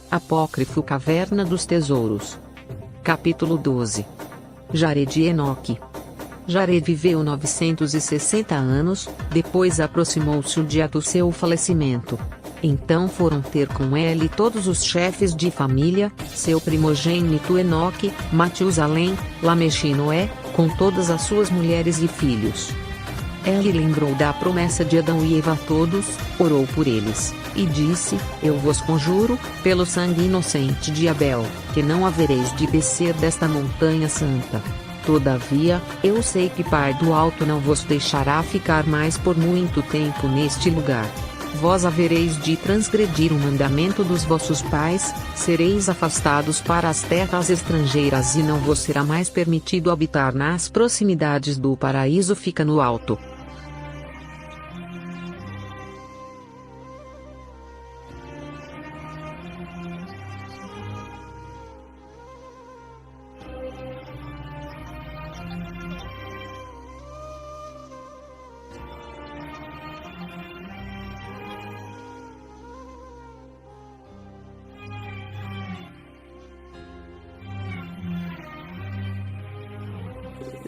Apócrifo Caverna dos Tesouros. Capítulo 12. Jared e Enoque. Jared viveu 960 anos, depois aproximou-se o dia do seu falecimento. Então foram ter com ele todos os chefes de família, seu primogênito Enoque, Matusalém, Lamexe e Noé, com todas as suas mulheres e filhos. Ele lembrou da promessa de Adão e Eva a todos, orou por eles, e disse: Eu vos conjuro, pelo sangue inocente de Abel, que não havereis de descer desta montanha santa. Todavia, eu sei que Pai do Alto não vos deixará ficar mais por muito tempo neste lugar. Vós havereis de transgredir o mandamento dos vossos pais, sereis afastados para as terras estrangeiras e não vos será mais permitido habitar nas proximidades do paraíso fica no alto.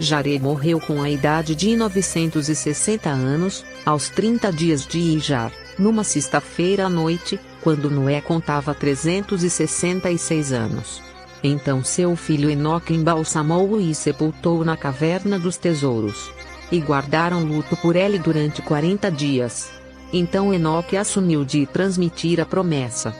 Jared morreu com a idade de 960 anos, aos 30 dias de Ijar, numa sexta-feira à noite, quando Noé contava 366 anos. Então seu filho Enoque embalsamou-o e sepultou-o na caverna dos tesouros. E guardaram luto por ele durante 40 dias. Então Enoque assumiu de transmitir a promessa.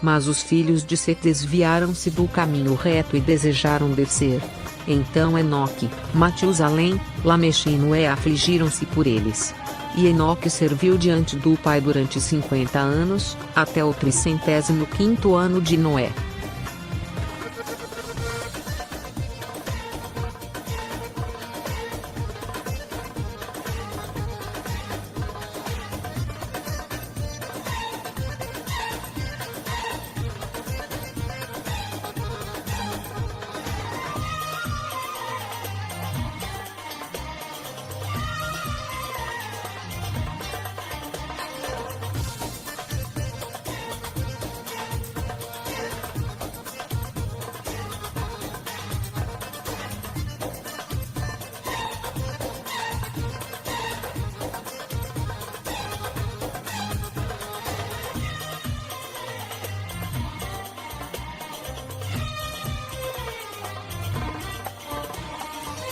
Mas os filhos de Set desviaram-se do caminho reto e desejaram descer. Então Enoque, Matusalém, Lamexe e Noé afligiram-se por eles. E Enoque serviu diante do Pai durante 50 anos, até o 305º ano de Noé.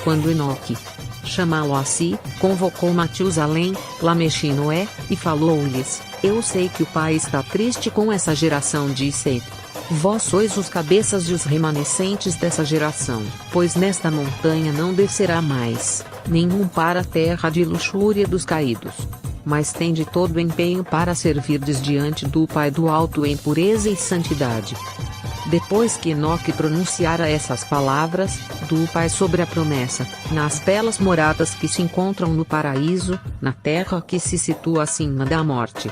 Quando Enoque chamou a si, convocou Matusalém, Lamexe e Noé, e falou-lhes: Eu sei que o Pai está triste com essa geração de Set. Vós sois os cabeças e os remanescentes dessa geração, pois nesta montanha não descerá mais nenhum para a terra de luxúria dos caídos. Mas tende todo o empenho para servirdes diante do Pai do Alto em pureza e santidade. Depois que Enoque pronunciara essas palavras, do Pai sobre a promessa, nas belas moradas que se encontram no paraíso, na terra que se situa acima da morte.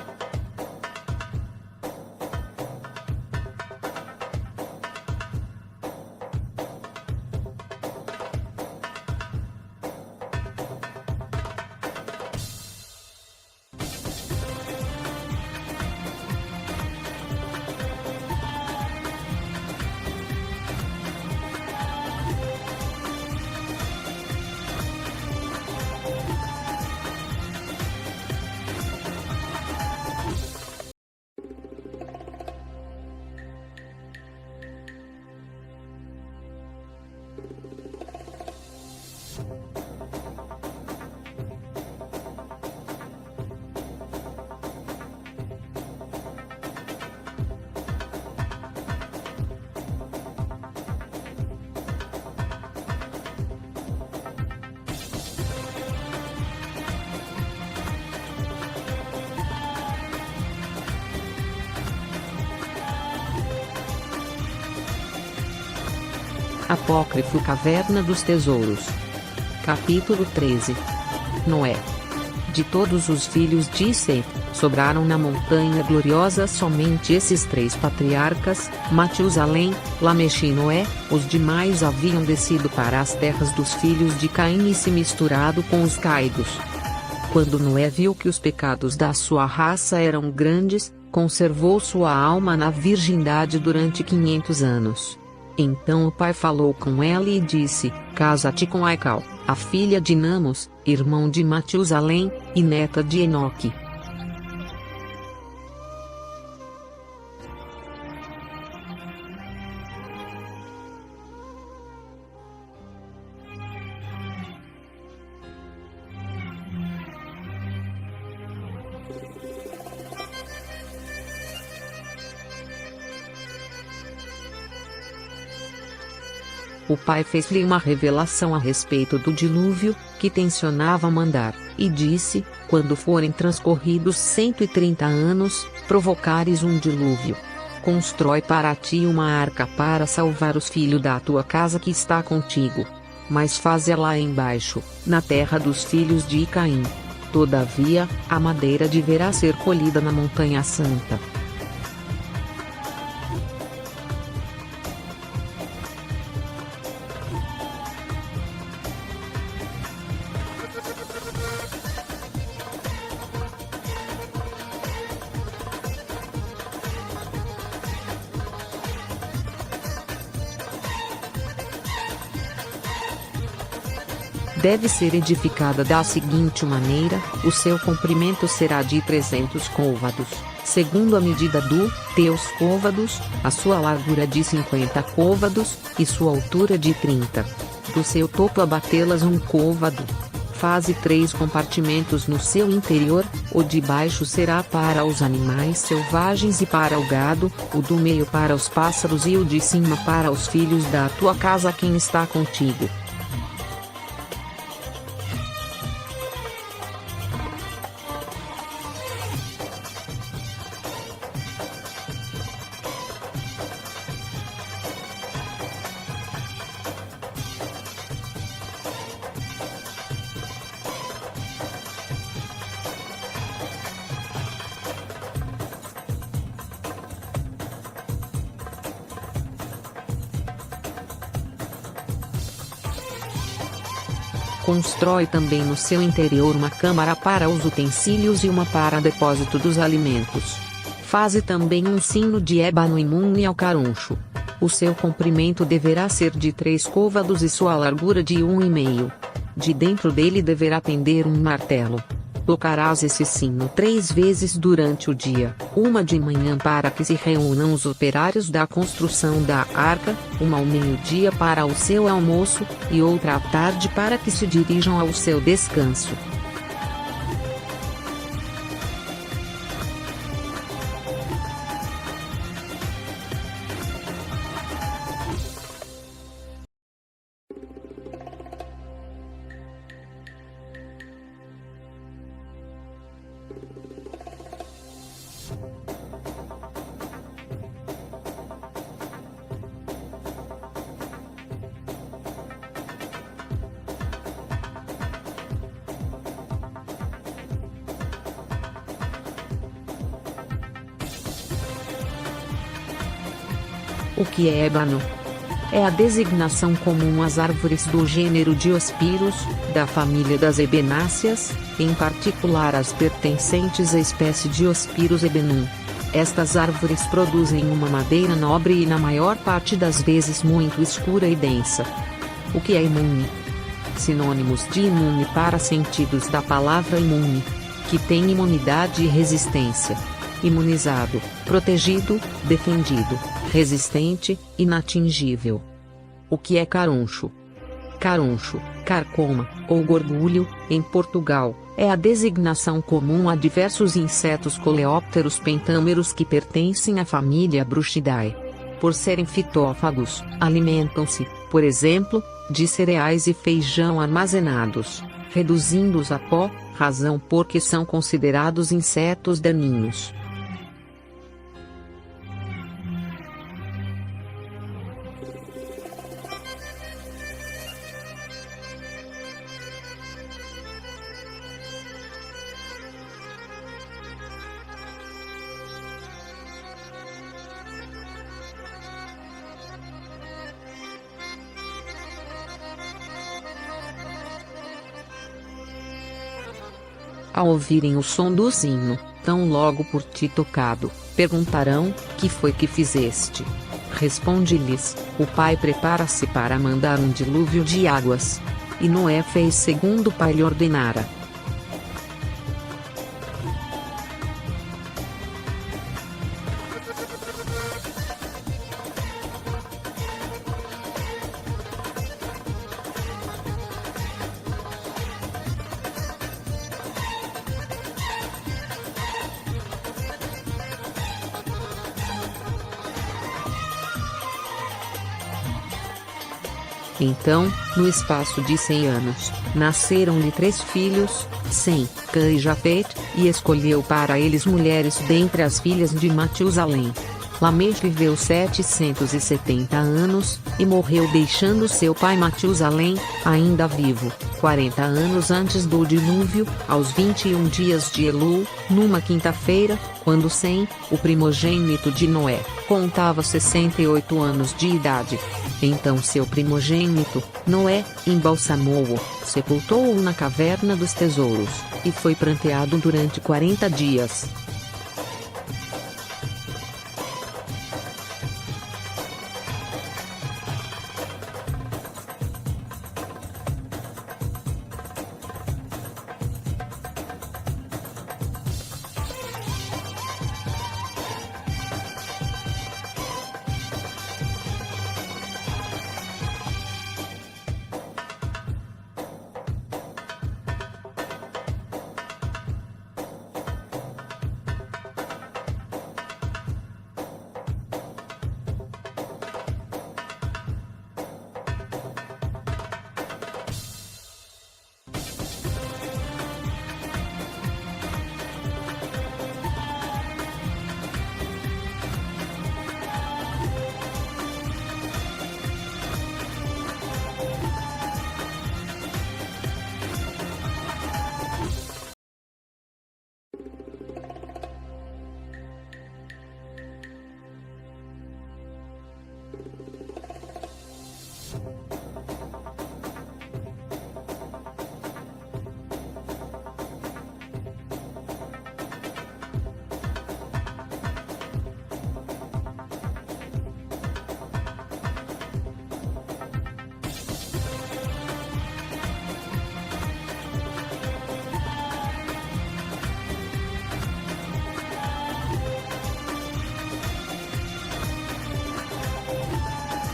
Apócrifo Caverna dos Tesouros. Capítulo 13. Noé. De todos os filhos de Set, sobraram na montanha gloriosa somente esses três patriarcas, Matusalém, Lamexe e Noé. Os demais haviam descido para as terras dos filhos de Caim e se misturado com os caídos. Quando Noé viu que os pecados da sua raça eram grandes, conservou sua alma na virgindade durante 500 anos. Então o pai falou com ela e disse: casa-te com Aical, a filha de Namos, irmão de Matusalém, e neta de Enoque. O pai fez-lhe uma revelação a respeito do dilúvio, que tencionava mandar, e disse: quando forem transcorridos 130 anos, provocares um dilúvio. Constrói para ti uma arca para salvar os filhos da tua casa que está contigo. Mas faze-la embaixo, na terra dos filhos de Caim. Todavia, a madeira deverá ser colhida na montanha santa. Deve ser edificada da seguinte maneira: o seu comprimento será de 300 côvados, segundo a medida do teus côvados, a sua largura de 50 côvados, e sua altura de 30. Do seu topo abatê-las um côvado. Faze 3 compartimentos no seu interior, o de baixo será para os animais selvagens e para o gado, o do meio para os pássaros e o de cima para os filhos da tua casa quem está contigo. Constrói também no seu interior uma câmara para os utensílios e uma para depósito dos alimentos. Faze também um sino de ébano imune ao caruncho. O seu comprimento deverá ser de 3 côvados e sua largura de 1,5. De dentro dele deverá pender um martelo. Tocarás esse sino 3 vezes durante o dia, uma de manhã para que se reúnam os operários da construção da arca, uma ao meio-dia para o seu almoço, e outra à tarde para que se dirijam ao seu descanso. O que é ébano? É a designação comum às árvores do gênero Diospyros, da família das ebenáceas, em particular as pertencentes à espécie Diospyros ebenum. Estas árvores produzem uma madeira nobre e na maior parte das vezes muito escura e densa. O que é imune? Sinônimos de imune para sentidos da palavra imune: que tem imunidade e resistência. Imunizado, protegido, defendido, resistente, inatingível. O que é caruncho? Caruncho, carcoma, ou gorgulho, em Portugal, é a designação comum a diversos insetos coleópteros pentâmeros que pertencem à família Bruchidae. Por serem fitófagos, alimentam-se, por exemplo, de cereais e feijão armazenados, reduzindo-os a pó, razão por que são considerados insetos daninhos. Ao ouvirem o som do sino, tão logo por ti tocado, Perguntarão: que foi que fizeste? Responde-lhes: o Pai prepara-se para mandar um dilúvio de águas. E Noé fez segundo o Pai lhe ordenara. Então, no espaço de 100 anos, nasceram-lhe 3 filhos, Sem, Cã e Jafet, e escolheu para eles mulheres dentre as filhas de Matusalém. Lameque viveu 770 anos, e morreu deixando seu pai Matusalém, ainda vivo, 40 anos antes do dilúvio, aos 21 dias de Elul, numa quinta-feira, quando Sem, o primogênito de Noé, contava 68 anos de idade. Então seu primogênito, Noé, embalsamou-o, sepultou-o na caverna dos tesouros, e foi pranteado durante 40 dias.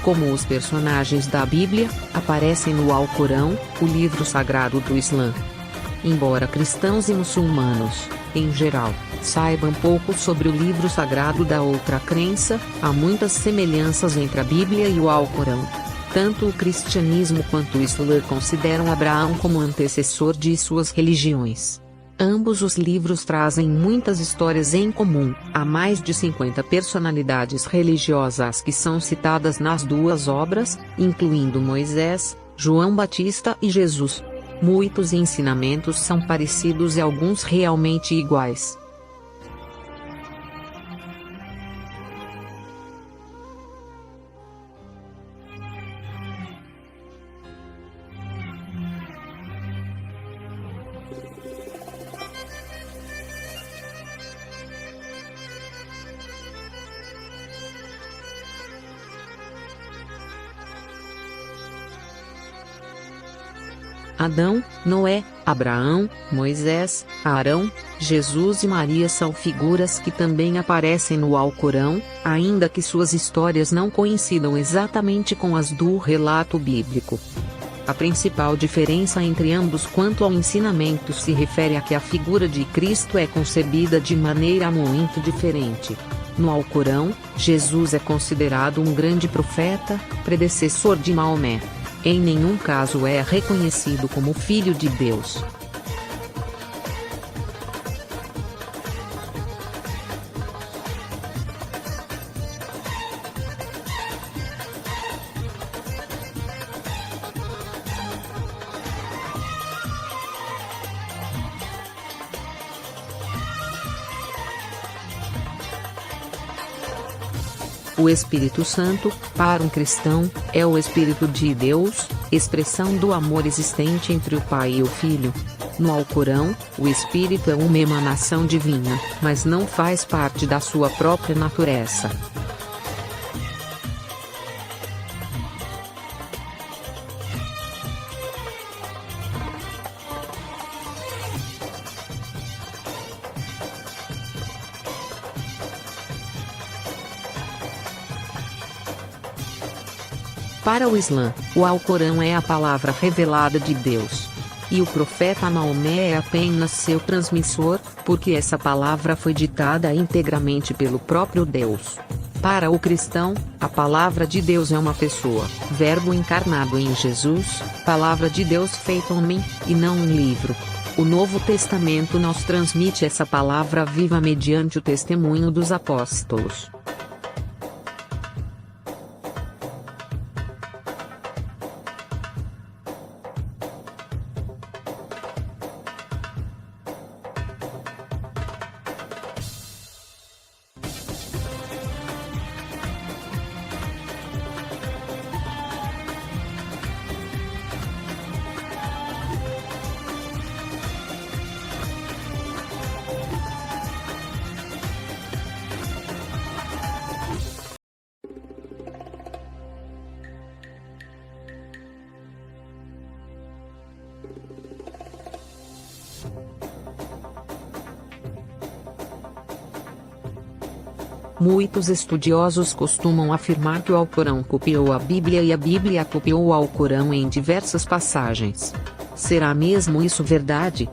Como os personagens da Bíblia, aparecem no Alcorão, o livro sagrado do Islã. Embora cristãos e muçulmanos, em geral, saibam pouco sobre o livro sagrado da outra crença, há muitas semelhanças entre a Bíblia e o Alcorão. Tanto o cristianismo quanto o Islã consideram Abraão como antecessor de suas religiões. Ambos os livros trazem muitas histórias em comum, há mais de 50 personalidades religiosas que são citadas nas duas obras, incluindo Moisés, João Batista e Jesus. Muitos ensinamentos são parecidos e alguns realmente iguais. Adão, Noé, Abraão, Moisés, Arão, Jesus e Maria são figuras que também aparecem no Alcorão, ainda que suas histórias não coincidam exatamente com as do relato bíblico. A principal diferença entre ambos quanto ao ensinamento se refere a que a figura de Cristo é concebida de maneira muito diferente. No Alcorão, Jesus é considerado um grande profeta, predecessor de Maomé. Em nenhum caso é reconhecido como Filho de Deus. O Espírito Santo, para um cristão, é o Espírito de Deus, expressão do amor existente entre o Pai e o Filho. No Alcorão, o espírito é uma emanação divina, mas não faz parte da sua própria natureza. Para o Islã, o Alcorão é a palavra revelada de Deus. E o profeta Maomé é apenas seu transmissor, porque essa palavra foi ditada integralmente pelo próprio Deus. Para o cristão, a palavra de Deus é uma pessoa, verbo encarnado em Jesus, palavra de Deus feito homem, e não um livro. O Novo Testamento nos transmite essa palavra viva mediante o testemunho dos apóstolos. Muitos estudiosos costumam afirmar que o Alcorão copiou a Bíblia e a Bíblia copiou o Alcorão em diversas passagens. Será mesmo isso verdade?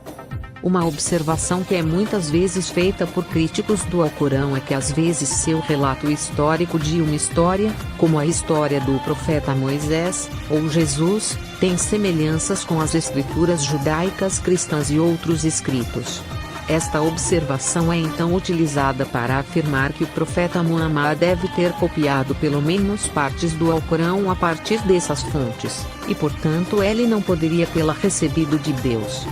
Uma observação que é muitas vezes feita por críticos do Alcorão é que às vezes seu relato histórico de uma história, como a história do profeta Moisés, ou Jesus, tem semelhanças com as escrituras judaicas cristãs e outros escritos. Esta observação é então utilizada para afirmar que o profeta Muhammad deve ter copiado pelo menos partes do Alcorão a partir dessas fontes, e portanto ele não poderia tê-la recebido de Deus.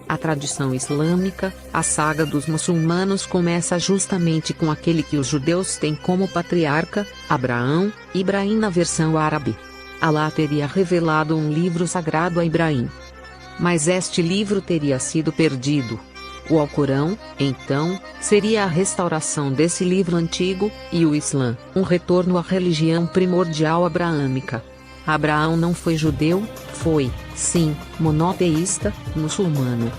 A tradição islâmica, a saga dos muçulmanos começa justamente com aquele que os judeus têm como patriarca, Abraão, Ibrahim na versão árabe. Alá teria revelado um livro sagrado a Ibrahim. Mas este livro teria sido perdido. O Alcorão, então, seria a restauração desse livro antigo, e o Islã, um retorno à religião primordial abraâmica. Abraão não foi judeu, foi, sim, monoteísta, muçulmano.